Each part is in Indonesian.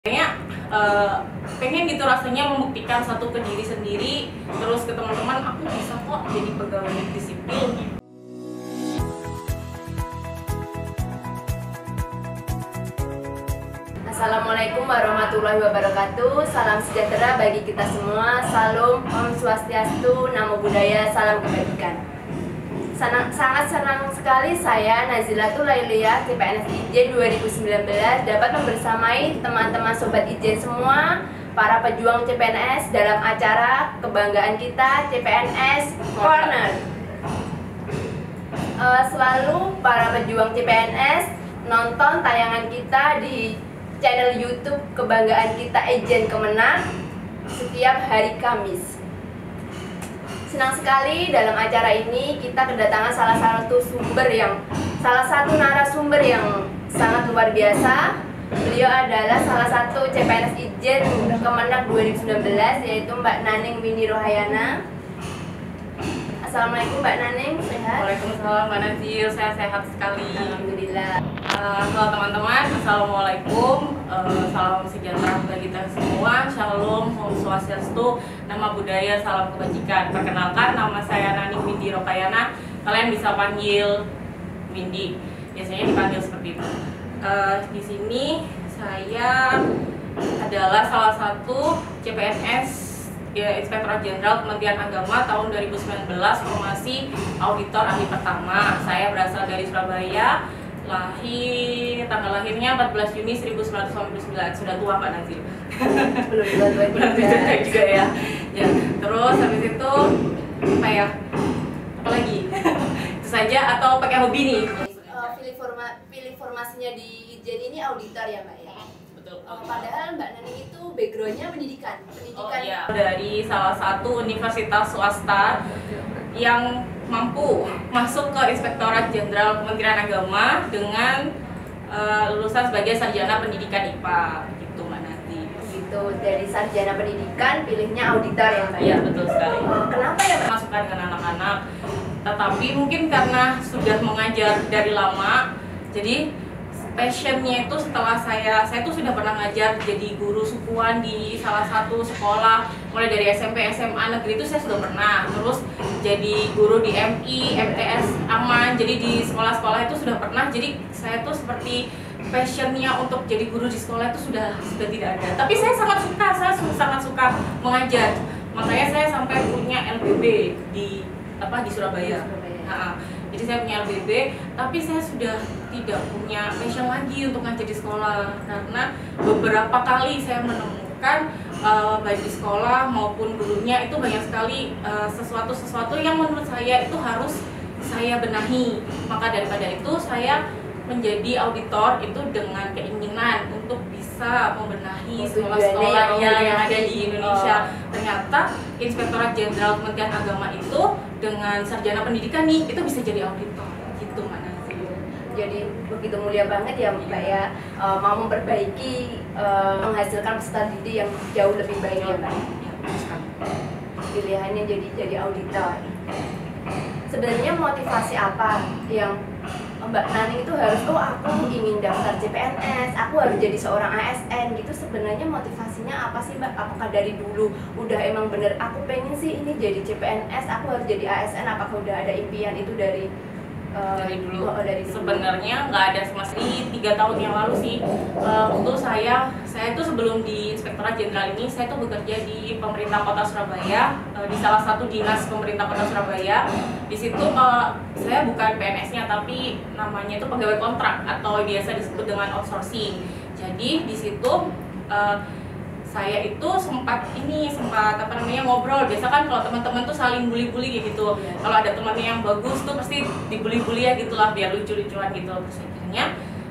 Kayaknya pengen gitu rasanya membuktikan satu ke diri sendiri, terus ke teman-teman aku bisa kok jadi pegawai negeri sipil. Assalamualaikum warahmatullahi wabarakatuh. Salam sejahtera bagi kita semua. Salam Om Swastiastu, Namo Buddhaya, salam kebajikan. Sangat senang sekali saya Nazilatul Lailiyah CPNS Ijen 2019 dapat membersamai teman-teman sobat Ijen semua, para pejuang CPNS dalam acara kebanggaan kita CPNS Corner. Selalu para pejuang CPNS nonton tayangan kita di channel YouTube Kebanggaan Kita Ijen Kemenang setiap hari Kamis. Senang sekali dalam acara ini kita kedatangan salah satu narasumber yang sangat luar biasa. Beliau adalah salah satu CPNS Ijen Kemenang 2019, yaitu Mbak Naning Windy Rohayana. Assalamualaikum Mbak Naning, sehat? Waalaikumsalam Mbak Nazir, saya sehat sekali. Alhamdulillah. Halo teman-teman, assalamualaikum, salam sejahtera bagi kita semua, shalom, om swastiastu, nama budaya, salam kebajikan. Perkenalkan, nama saya Naning Windy Rohayana, kalian bisa panggil Windy, biasanya dipanggil seperti itu. Di sini saya adalah salah satu CPNS ya, Inspektorat Jenderal Kementerian Agama tahun 2019, formasi auditor ahli pertama. Saya berasal dari Surabaya, tanggal lahirnya 14 Juni 1999. Sudah tua Mbak Nazir. Belum tua juga ya. Ya, terus habis itu apa lagi? Itu saja atau pakai hobi nih? Pilih formasinya di Ijen ini auditor ya Mbak ya? Betul. Padahal Mbak Naning itu backgroundnya pendidikan. Oh iya, dari salah satu universitas swasta yang mampu masuk ke Inspektorat Jenderal Kementerian Agama dengan lulusan sebagai sarjana pendidikan IPA, gitu Mbak Nanti. Gitu, dari sarjana pendidikan pilihnya auditor ya Mbak? Iya, betul sekali. Kenapa ya Mbak? Masukan dengan anak-anak, tetapi mungkin karena sudah mengajar dari lama, jadi passionnya itu setelah saya tuh sudah pernah ngajar jadi guru sukuan di salah satu sekolah, mulai dari SMP, SMA negeri itu saya sudah pernah, terus jadi guru di MI, MTS Aman, jadi di sekolah-sekolah itu sudah pernah. Jadi saya tuh seperti passionnya untuk jadi guru di sekolah itu sudah tidak ada. Tapi saya sangat suka mengajar, makanya saya sampai punya LBB di Surabaya. Jadi saya punya LBB, tapi saya sudah tidak punya passion lagi untuk ngajar di sekolah, karena beberapa kali saya menemukan baik di sekolah maupun gurunya itu banyak sekali sesuatu yang menurut saya itu harus saya benahi. Maka daripada itu saya menjadi auditor itu dengan keinginan untuk bisa membenahi sekolah-sekolah yang ada di Indonesia. Ternyata Inspektorat Jenderal Kementerian Agama itu dengan sarjana pendidikan nih itu bisa jadi auditor, gitu Mbak Nazir. Jadi begitu mulia banget ya Mbak ya, mau memperbaiki, menghasilkan peserta didik yang jauh lebih baik ya Mbak. Pilihannya jadi auditor. Sebenarnya motivasi apa yang Mbak Naning itu harus, aku ingin daftar CPNS, aku harus jadi seorang ASN gitu. Sebenarnya motivasinya apa sih Mbak? Apakah dari dulu udah emang bener aku pengen sih ini jadi CPNS, aku harus jadi ASN? Apakah udah ada impian itu dari dulu? Dari sebenarnya nggak ada sama sekali. 3 tahun yang lalu sih, waktu saya itu sebelum di Inspektorat Jenderal ini, saya tuh bekerja di pemerintah kota Surabaya, di salah satu dinas pemerintah kota Surabaya. Di situ saya bukan PNS-nya, tapi namanya itu pegawai kontrak atau biasa disebut dengan outsourcing. Jadi di situ saya itu sempat ngobrol. Biasa kan kalau teman-teman tuh saling bully-bully gitu. Kalau ada temannya yang bagus tuh pasti dibully-bully ya gitulah, biar lucu-lucuan gitu. Terus akhirnya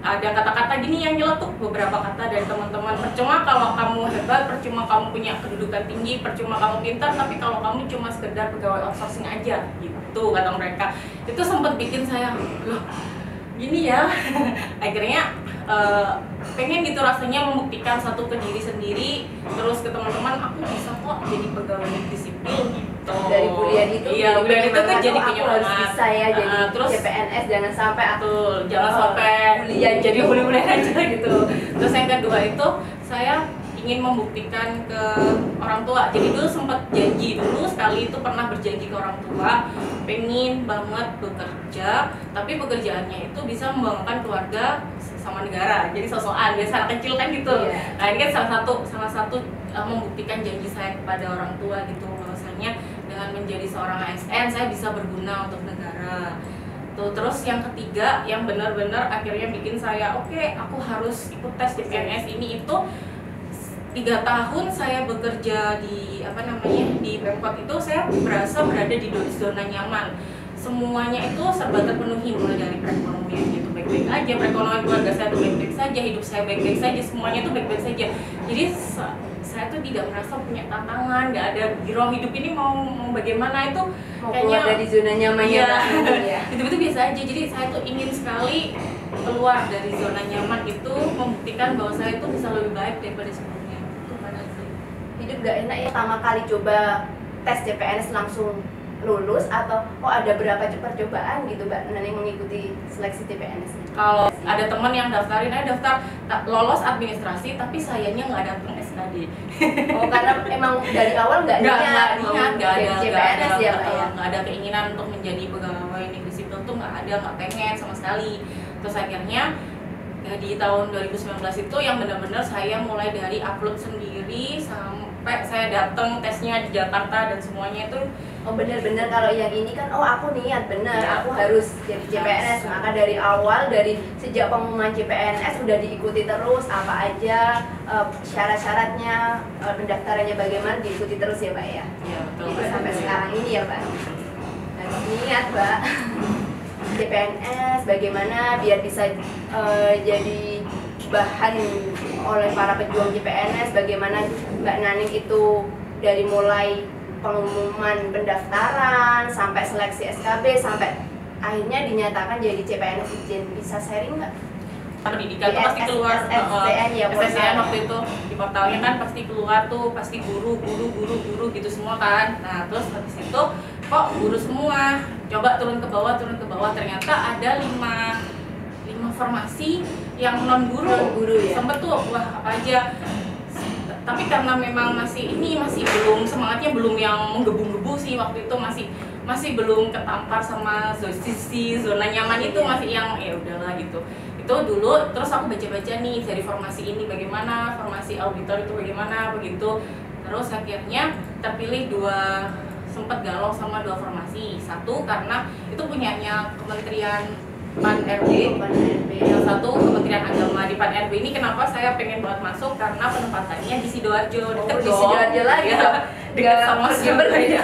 ada kata-kata gini yang nyeletuk, beberapa kata dari teman-teman. Percuma kalau kamu hebat, percuma kamu punya kedudukan tinggi, percuma kamu pintar, tapi kalau kamu cuma sekedar pegawai outsourcing aja gitu kata mereka. Itu sempat bikin saya, loh gini ya. Akhirnya pengen gitu rasanya membuktikan satu ke diri sendiri, terus ke teman-teman aku bisa kok jadi pegawai negeri sipil. Betul. Dari bulian itu iya, bulian itu kan jadi aku harus penyemangat. bisa ya jadi Terus CPNS, jangan sampai aku betul, jangan sampai bulian jadi gitu. bulian aja gitu. Terus yang kedua itu saya ingin membuktikan ke orang tua. Jadi dulu sempat janji dulu sekali itu pernah berjanji ke orang tua pengen banget bekerja, tapi pekerjaannya itu bisa membanggakan keluarga sama negara. Jadi sosokan biasa anak kecil kan gitu. Iya. Nah ini kan salah satu membuktikan janji saya kepada orang tua gitu, bahwasanya dengan menjadi seorang ASN saya bisa berguna untuk negara. Tuh, terus yang ketiga yang benar-benar akhirnya bikin saya oke, aku harus ikut tes CPNS ini itu 3 tahun saya bekerja di di Pemkot itu saya berasa berada di zona nyaman. Semuanya itu serba terpenuhi, mulai dari perekonomian itu baik-baik aja, perekonomian keluarga saya itu baik-baik saja, hidup saya baik-baik saja, semuanya itu baik-baik saja. Jadi saya tuh tidak merasa punya tantangan, nggak ada girang hidup ini mau bagaimana itu Mau kayaknya keluar dari zona nyamannya ya. itu biasa aja. Jadi saya tuh ingin sekali keluar dari zona nyaman itu, membuktikan bahwa saya itu bisa lebih baik daripada sebelumnya. Itu pada sih. Hidup gak enak ya pertama kali coba tes CPNS langsung lulus, atau ada berapa percobaan gitu Mbak Nani mengikuti seleksi CPNS ini? Kalau ada teman yang daftarin, daftar lolos administrasi tapi sayangnya nggak datang SKD. Oh, karena emang dari awal nggak niat nggak ada CPNS ya Mbak ya? nggak ada keinginan untuk menjadi pegawai negeri sipil tuh nggak ada, nggak pengen sama sekali. Terus akhirnya ya, di tahun 2019 itu yang benar-benar saya mulai dari upload sendiri sampai saya datang tesnya di Jakarta dan semuanya itu. Oh benar-benar kalau yang ini kan aku niat benar Ya. aku harus jadi CPNS, maka dari awal dari sejak pengumuman CPNS udah diikuti terus apa aja syarat-syaratnya, pendaftarannya bagaimana diikuti terus ya Mbak ya. Iya betul. Jadi sampai sekarang ini ya Mbak. Harus niat Mbak. CPNS bagaimana biar bisa jadi bahan oleh para pejuang CPNS, bagaimana Mbak Naning itu dari mulai pengumuman pendaftaran sampai seleksi SKB sampai akhirnya dinyatakan jadi CPNS Ijen. Bisa sharing nggak? Pendidikan tuh pasti keluar SSCN ya, SSCN waktu itu di portalnya kan pasti keluar tuh, pasti guru gitu semua kan. Nah terus habis itu kok guru semua, coba turun ke bawah ternyata ada 5 formasi yang non guru ya. sempet tuh wah apa aja. Tapi karena memang masih belum semangatnya, belum yang menggebu-gebu sih waktu itu, masih belum ketampar sama sisi zona nyaman itu, masih yang ya udahlah gitu. Itu dulu terus aku baca-baca nih dari formasi ini bagaimana, formasi auditor itu bagaimana begitu. Terus akhirnya terpilih sempat galau sama 2 formasi. Satu karena itu punyanya Kementerian PAN-RB, yang satu Kementerian Agama. Di PAN-RB ini kenapa saya pengen banget masuk, karena penempatannya di Sidoarjo, deket di Sidoarjo lagi ya, deket sama Jember ya,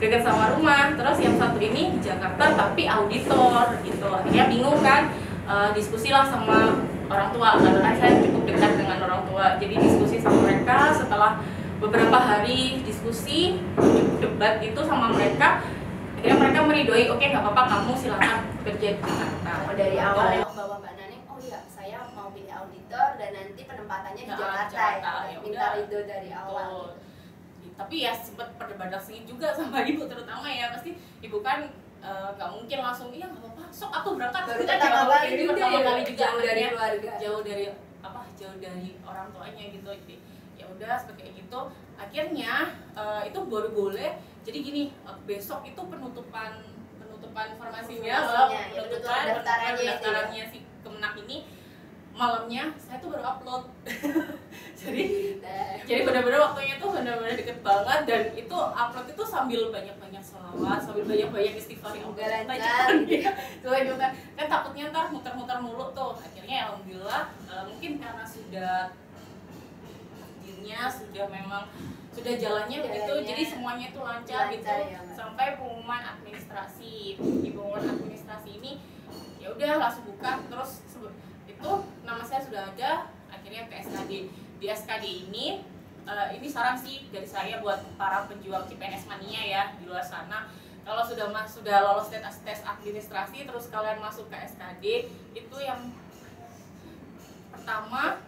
deket sama rumah. Terus yang satu ini di Jakarta tapi auditor gitu. Akhirnya bingung kan, diskusi lah sama orang tua, karena kan saya cukup dekat dengan orang tua. Jadi diskusi sama mereka, setelah beberapa hari diskusi debat itu sama mereka, akhirnya mereka meridoi, oke nggak apa-apa, kamu silakan kerja di Jakarta. Dari awal ya bahwa Mbak Naning, iya saya mau pilih auditor dan nanti penempatannya di Jakarta ya, minta itu dari awal. Tapi ya sempat perdebatan sengit juga sama ibu terutama ya, pasti ibu kan nggak mungkin langsung iya nggak apa-apa sok atau berangkat baru kan pertama kali juga jauh dari keluarga, jauh dari orang tuanya gitu. Jadi ya udah seperti gitu. Akhirnya itu baru boleh. Jadi gini, besok itu penutupan formasinya, pendaftarannya si Kemenak ini, malamnya saya tuh baru upload. jadi benar-benar waktunya tuh benar-benar deket banget, dan itu upload itu sambil banyak-banyak sholawat, sambil banyak-banyak istighfar yang lancar gitu kan takutnya ntar muter-muter mulu tuh. Akhirnya alhamdulillah mungkin karena sudah memang sudah jalannya begitu, jadi semuanya itu lancar gitu ya, sampai pengumuman administrasi. Di pengumuman administrasi ini ya udah langsung buka, terus itu nama saya sudah ada. Akhirnya ke SKD. Di SKD ini saran sih dari saya buat para pejuang CPNS mania ya di luar sana, kalau sudah lolos tes administrasi terus kalian masuk ke SKD, itu yang pertama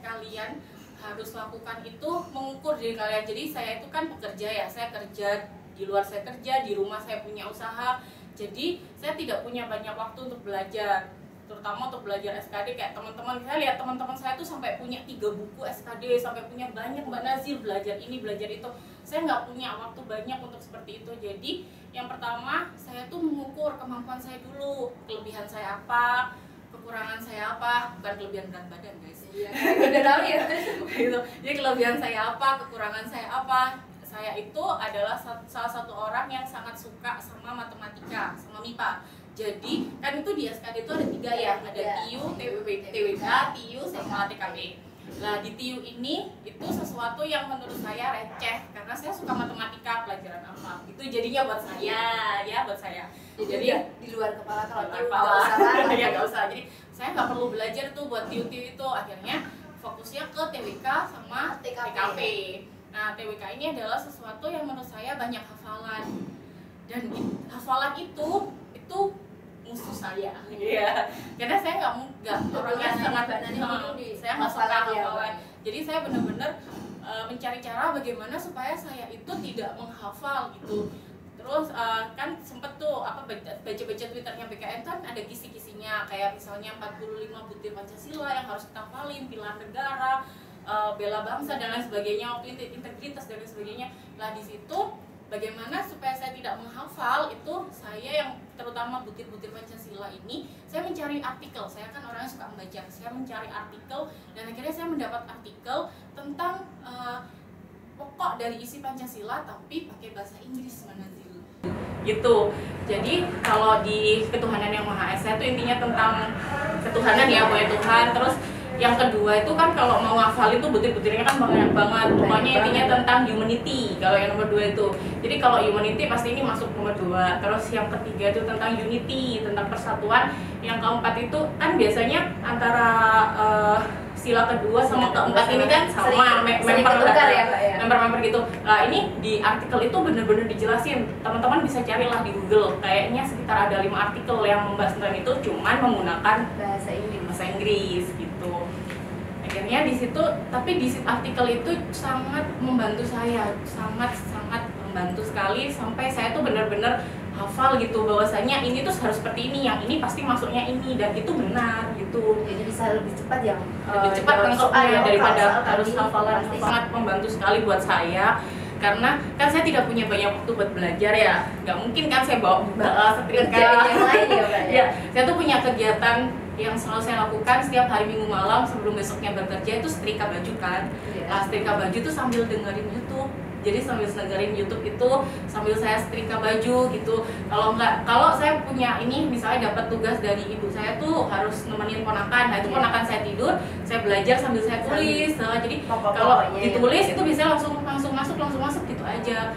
kalian harus lakukan itu mengukur diri kalian. Jadi saya itu kan pekerja ya, saya kerja di luar saya kerja, di rumah saya punya usaha, jadi saya tidak punya banyak waktu untuk belajar, terutama untuk belajar SKD. Kayak teman-teman, saya lihat teman-teman saya tuh sampai punya 3 buku SKD, sampai punya banyak, Mbak Nazil, belajar ini, belajar itu. Saya nggak punya waktu banyak untuk seperti itu. Jadi yang pertama, saya tuh mengukur kemampuan saya dulu, kelebihan saya apa, kekurangan saya apa, bukan kelebihan berat badan guys. Iya, udah tahu ya. Gitu. Jadi kelebihan saya apa, kekurangan saya apa. Saya itu adalah salah satu orang yang sangat suka sama matematika, sama MIPA. Jadi kan itu di SKD itu ada 3 ya, ada TIU, TWK, TIU sama TKB. Nah di TIU ini itu sesuatu yang menurut saya receh karena saya suka matematika, pelajaran apa itu jadinya buat saya ya, buat saya. Jadi di luar kepala, kalau TIU ya nggak usah. Jadi saya nggak perlu belajar tuh buat TIU itu, akhirnya fokusnya ke TWK sama TKP. Nah TWK ini adalah sesuatu yang menurut saya banyak hafalan, dan hafalan itu musuh saya, ya. Karena saya nggak orangnya sangat saya nggak suka hafalan. Jadi saya benar-benar mencari cara bagaimana supaya saya itu tidak menghafal gitu. Terus kan sempet tuh baca-baca Twitternya BKN kan ada kisi-kisinya, kayak misalnya 45 butir Pancasila yang harus kita hafalin, pilar negara, bela bangsa dan lain sebagainya, waktu integritas dan lain sebagainya. Nah di situ bagaimana supaya saya tidak menghafal itu, saya yang terutama butir-butir Pancasila ini, saya mencari artikel. Saya kan orangnya suka membaca, saya mencari artikel dan akhirnya saya mendapat artikel tentang pokok dari isi Pancasila tapi pakai bahasa Inggris, Manazil. Gitu. Jadi kalau di Ketuhanan Yang Maha Esa itu intinya tentang ketuhanan ya, punya Tuhan. Terus yang kedua itu kan kalau mau ngafal itu butir-butirnya kan banyak banget. Pokoknya intinya tentang humanity kalau yang nomor 2 itu. Jadi kalau humanity pasti ini masuk nomor 2. Terus yang ketiga itu tentang unity, tentang persatuan. Yang keempat itu kan biasanya antara sila kedua sama keempat ini kan sama member gitu. Nah ini di artikel itu bener-bener dijelasin. Teman-teman bisa carilah di Google. Kayaknya sekitar ada 5 artikel yang membahas tentang itu, cuman menggunakan bahasa Inggris gitu. Akhirnya di situ, tapi di artikel itu sangat membantu saya, sangat membantu sekali sampai saya tuh bener-bener hafal gitu bahwasanya ini tuh harus seperti ini, yang ini pasti masuknya ini, dan itu benar gitu. Jadi bisa lebih cepat ya, lebih cepat tangkapnya daripada harus hafalan. Sangat membantu sekali buat saya karena kan saya tidak punya banyak waktu buat belajar ya, nggak mungkin kan saya bawa setrika yang lain ya Pak ya. Saya tuh punya kegiatan yang selalu saya lakukan setiap hari Minggu malam sebelum besoknya bekerja, itu setrika baju kan. Nah setrika baju itu sambil dengerin YouTube. Jadi sambil dengerin YouTube itu sambil saya setrika baju gitu. Kalau saya punya ini misalnya dapat tugas dari ibu saya tuh harus nemenin ponakan. Nah itu ponakan saya tidur, saya belajar sambil saya tulis. Nah, jadi kalau ditulis itu bisa langsung masuk gitu aja.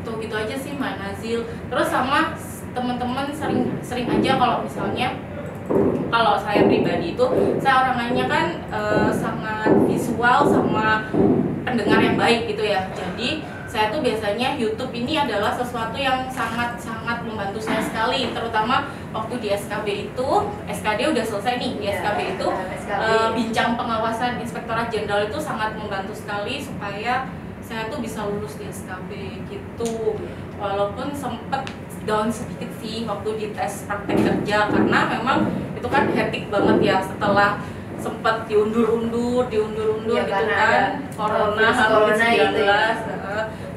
Gitu aja sih Mbak Nazil. Terus sama teman-teman sering aja kalau misalnya, kalau saya pribadi itu saya orangnya kan sangat visual sama pendengar yang baik gitu ya. Jadi saya tuh biasanya YouTube ini adalah sesuatu yang sangat membantu saya sekali, terutama waktu di SKB itu. SKD udah selesai nih, di SKB itu bincang pengawasan Inspektorat Jenderal itu sangat membantu sekali supaya saya tuh bisa lulus di SKB gitu. Walaupun sempet down sedikit sih waktu di tes praktek kerja, karena memang itu kan hektik banget ya, setelah sempat diundur ya, gitu kan, corona itu ya.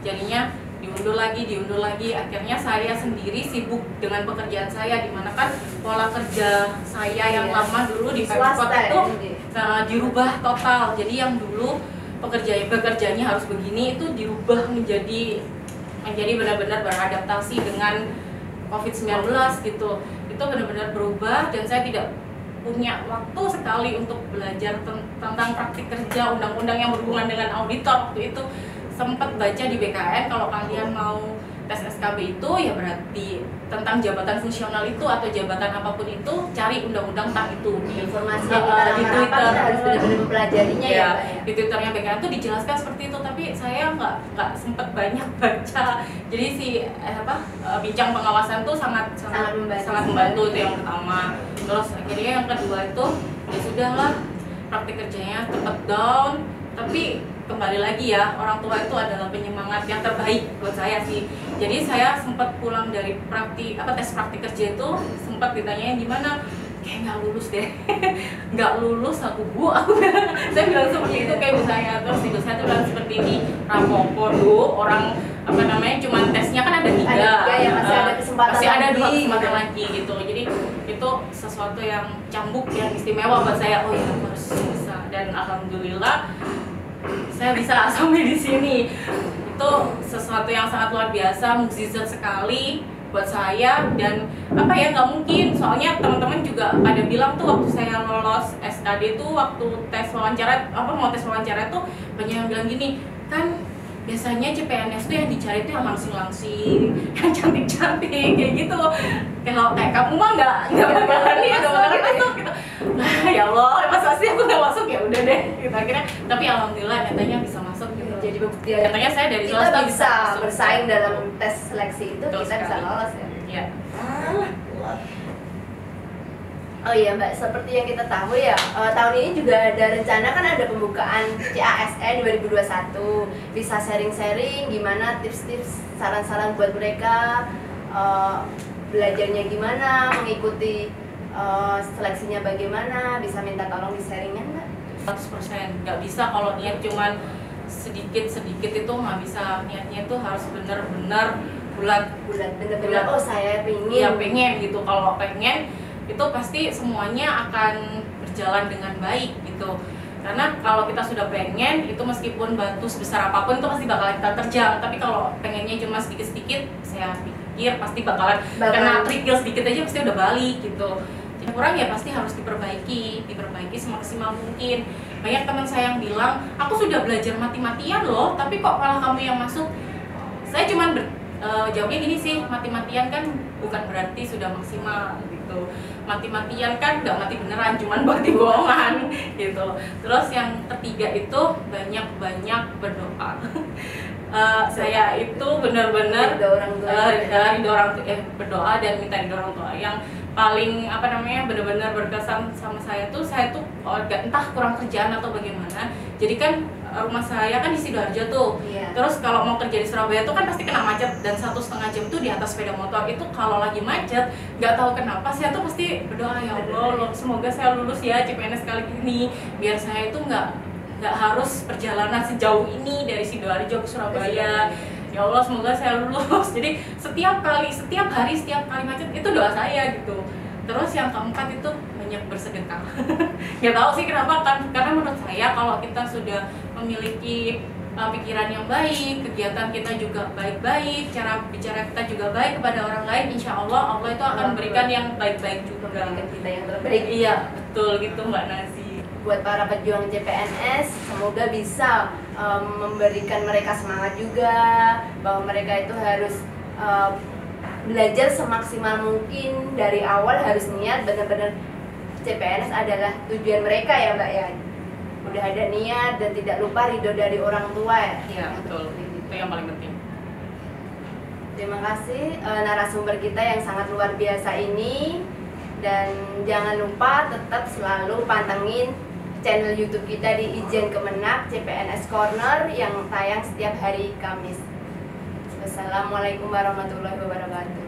Jadinya diundur lagi, akhirnya saya sendiri sibuk dengan pekerjaan saya, dimana kan pola kerja saya yang lama dulu di Pemkot itu dirubah total. Jadi yang dulu pekerjaannya harus begini itu dirubah menjadi benar-benar beradaptasi dengan COVID-19 gitu. Itu benar-benar berubah dan saya tidak punya waktu sekali untuk belajar tentang praktik kerja, undang-undang yang berhubungan dengan auditor. Waktu itu sempat baca di BKN kalau kalian mau tes SKB itu ya berarti tentang jabatan fungsional itu atau jabatan apapun itu, cari undang-undang tentang itu di informasi yang kita di Twitter, kita harus benar-benar mempelajarinya ya. Di Twitternya BKN itu dijelaskan seperti itu, tapi saya nggak sempat banyak baca. Jadi bincang pengawasan tuh sangat membantu, itu yang pertama. Terus akhirnya yang kedua itu ya sudahlah, praktik kerjanya tetap down, tapi kembali lagi ya, orang tua itu adalah penyemangat yang terbaik buat saya sih. Jadi saya sempat pulang dari tes praktik kerja itu sempat ditanyain gimana, kayak nggak lulus deh, nggak lulus aku bu, saya bilang seperti itu kayak ibu saya. Terus ibu saya tuh bilang seperti ini, rapopo lu orang cuman tesnya kan ada 3 ya, masih ada kesempatan masih ada 2 lagi, kesempatan lagi gitu. Jadi itu sesuatu yang cambuk, yang istimewa buat saya. Oh ya, aku harus bisa, dan alhamdulillah saya bisa sampai di sini. Itu sesuatu yang sangat luar biasa, mukjizat sekali buat saya. Dan nggak mungkin, soalnya teman-teman juga pada bilang tuh waktu saya lolos SKD tuh, waktu tes wawancara mau tes wawancara tuh banyak yang bilang gini kan, biasanya CPNS tuh yang dicari tuh yang langsing-langsing, yang cantik-cantik kayak gitu. Kalau kayak kamu mah nggak bakalan masuk gitu. Nah ya Allah, masa sih aku nggak masuk, ya udah deh gitu akhirnya. Tapi alhamdulillah nyatanya bisa masuk gitu. Jadi bukti nyatanya saya dari kita swasta bisa masuk. bersaing dalam tes seleksi itu. Betul Kita bisa sekali. lolos ya. Iya. Oh iya Mbak, seperti yang kita tahu ya, tahun ini juga ada rencana kan, ada pembukaan CASN 2021. Bisa sharing-sharing gimana tips-tips, saran-saran buat mereka, belajarnya gimana, mengikuti seleksinya bagaimana, bisa minta tolong di sharingnya Mbak? 100%, nggak bisa kalau niat cuman sedikit-sedikit itu nggak bisa. Niatnya itu harus benar-benar bulat Bener-bener, oh saya pengen. Iya pengen gitu. Kalau pengen itu pasti semuanya akan berjalan dengan baik gitu. Karena kalau kita sudah pengen, itu meskipun batu sebesar apapun itu pasti bakalan kita terjang. Tapi kalau pengennya cuma sedikit-sedikit, saya pikir pasti bakalan kena trigger sedikit aja pasti udah balik gitu. Yang kurang ya pasti harus diperbaiki semaksimal mungkin. Banyak teman saya yang bilang, aku sudah belajar mati-matian loh, tapi kok malah kamu yang masuk. Saya cuman jawabnya gini sih, mati-matian kan bukan berarti sudah maksimal gitu. Mati-matian kan nggak mati beneran, cuman mati bohongan gitu. Terus yang ketiga itu banyak-banyak berdoa. Saya itu benar-benar berdoa dan minta ridho orang tua. Yang paling benar-benar berkesan sama saya tuh entah kurang kerjaan atau bagaimana. Jadi kan rumah saya kan di Sidoarjo tuh. Iya. Terus kalau mau kerja di Surabaya tuh kan pasti kena macet, dan 1,5 jam tuh di atas sepeda motor. Itu kalau lagi macet, nggak tahu kenapa saya tuh pasti berdoa, ya Allah semoga saya lulus ya CPNS kali ini, biar saya itu nggak harus perjalanan sejauh ini dari Sidoarjo ke Surabaya. Ya Allah semoga saya lulus. Jadi setiap hari macet itu doa saya gitu. Terus yang keempat itu banyak bersedekah. Nggak tahu sih kenapa kan, karena menurut saya kalau kita sudah memiliki pikiran yang baik, kegiatan kita juga baik-baik, cara bicara kita juga baik kepada orang lain, insya Allah itu akan memberikan yang baik-baik juga. Memberikan kita yang terbaik. Iya betul gitu Mbak Nazi. Buat para pejuang CPNS, semoga bisa memberikan mereka semangat juga, bahwa mereka itu harus belajar semaksimal mungkin. Dari awal harus niat benar-benar CPNS adalah tujuan mereka ya Mbak ya. Udah ada niat dan tidak lupa ridho dari orang tua ya. Iya betul, itu yang paling penting. Terima kasih narasumber kita yang sangat luar biasa ini. Dan jangan lupa tetap selalu pantengin channel YouTube kita di Ijen Kemenak CPNS Corner yang tayang setiap hari Kamis. Wassalamualaikum warahmatullahi wabarakatuh.